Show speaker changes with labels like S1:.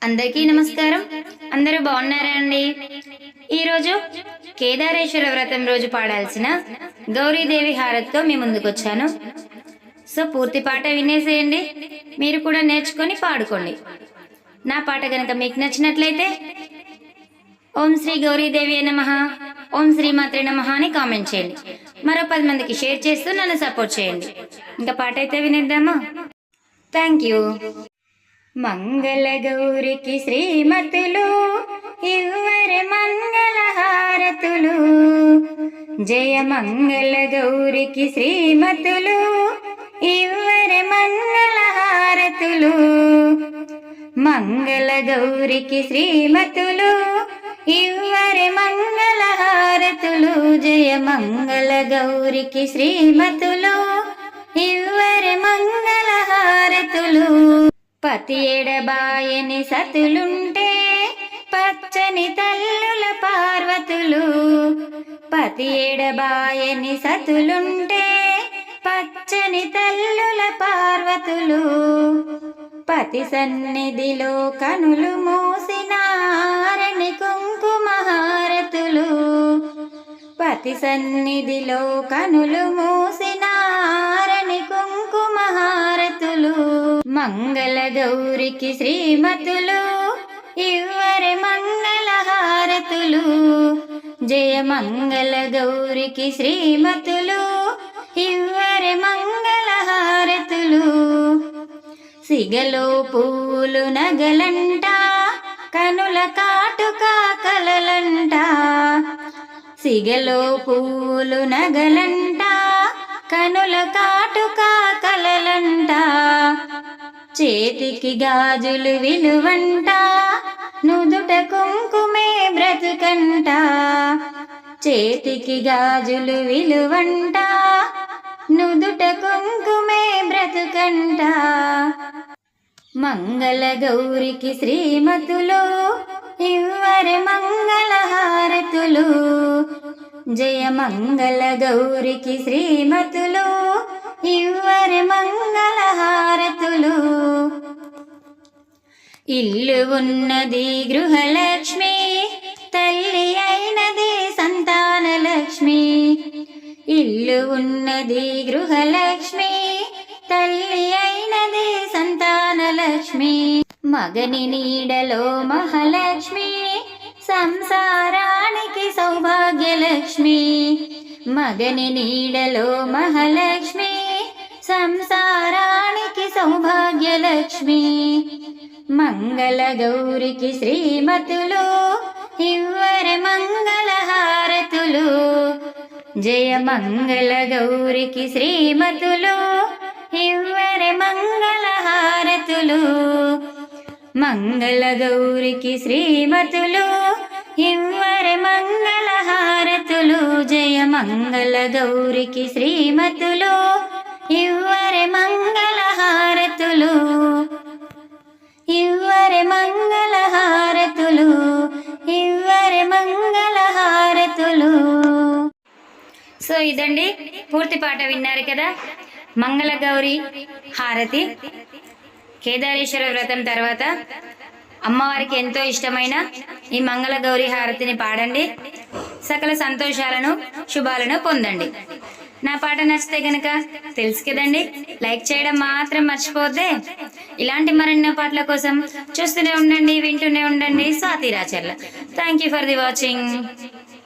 S1: అందరికీ నమస్కారం. అందరూ బాగున్నారా అండి? ఈరోజు కేదారేశ్వర వ్రతం రోజు పాడాల్సిన గౌరీదేవి హారతితో మీ ముందుకు వచ్చాను. సో పూర్తి పాట వినేసేయండి, మీరు కూడా నేర్చుకొని పాడుకోండి. నా పాట కనుక మీకు నచ్చినట్లయితే ఓం శ్రీ గౌరీదేవి నమః, ఓం శ్రీ మాత్రే నమః అని కామెంట్ చేయండి. మరో 10 మందికి షేర్ చేస్తూ నన్ను సపోర్ట్ చేయండి. ఇంకా పాట అయితే వినేద్దామా? Thank you. మంగళ గౌరికి శ్రీమతులు ఇవ్వరే మంగళ హారతులు, జయ మంగళ గౌరికి శ్రీమతులు ఇవ్వరే మంగళ హారతులు. మంగళ గౌరికి శ్రీమతులు ఇవ్వరే మంగళ హారతులు, జయ మంగళ గౌరికి శ్రీమతులు ఇవ్వరే మంగళ హారతులు. పతి ఎడబాయని సతులుంటే పచ్చని తల్లుల పార్వతులు, పతి ఎడబాయని సతులుంటే పచ్చని తల్లుల పార్వతులు. పతి సన్నిధిలో కనులు మూసినారని కుంకుమ హారతులు, పతి సన్నిధిలో కనులు మూసినారని కుంకుమ హారతులు. మంగళ గౌరికి శ్రీమతులు ఇవ్వరే మంగళ హారతులు, జయ మంగళ గౌరికి శ్రీమతులు ఇవ్వరే మంగళ హారతులు. సిగలో పూలు నగలంట, కనుల కాటుక కలలంట, సిగలో పూలు నగలంట, కనుల కాటుక కలలంట. చేతికి గాజులు విలువంట, నుదుట కుంకుమే బ్రతుకంట, చేతికి గాజులు విలువంట, నుదుట కుంకుమే బ్రతుకంట. మంగళ గౌరికి శ్రీమతులు ఇవ్వరే మంగళ హారతులు, జయ మంగళ గౌరికి శ్రీమతులు ఇవ్వరే మంగళ హారతులు. ఇల్లు ఉన్నది గృహలక్ష్మి, తల్లి అయినది సంతానలక్ష్మి. ఇల్లు ఉన్నది గృహలక్ష్మి, తల్లి అయినది సంతానలక్ష్మి. మగని నీడలో మహాలక్ష్మి, సంసారానికి సౌభాగ్యలక్ష్మి. మగని నీడలో మహాలక్ష్మి, సంసారానికి సౌభాగ్యలక్ష్మి. మంగళ గౌరికి శ్రీమతులు ఇవ్వరే మంగళ హారతులు, జయ మంగళ గౌరికి శ్రీమతులు ఇవ్వరే మంగళ హారతులు. మంగళ గౌరికి శ్రీమతులు ఇవ్వరే మంగళ హారతులు, జయ మంగళ గౌరికి శ్రీమతులు ఇవ్వరే మంగళ హారతులు, ఇవ్వరే మంగళ హారతులు, ఇవ్వరే మంగళ హారతులు. సో ఇదండి, పూర్తి పాట విన్నారు కదా. మంగళ గౌరి హారతి కేదారేశ్వర వ్రతం తర్వాత అమ్మవారికి ఎంతో ఇష్టమైన ఈ మంగళ గౌరి హారతిని పాడండి. సకల సంతోషాలను శుభాలను పొందండి. నా పాట నచ్చితే గనక తెలుసు కదండి, లైక్ చేయడం మాత్రం మర్చిపోద్దే. ఇలాంటి మరిన్నో పాటల కోసం చూస్తూనే ఉండండి, వింటూనే ఉండండి Swathi Racharla. Thank you for the watching.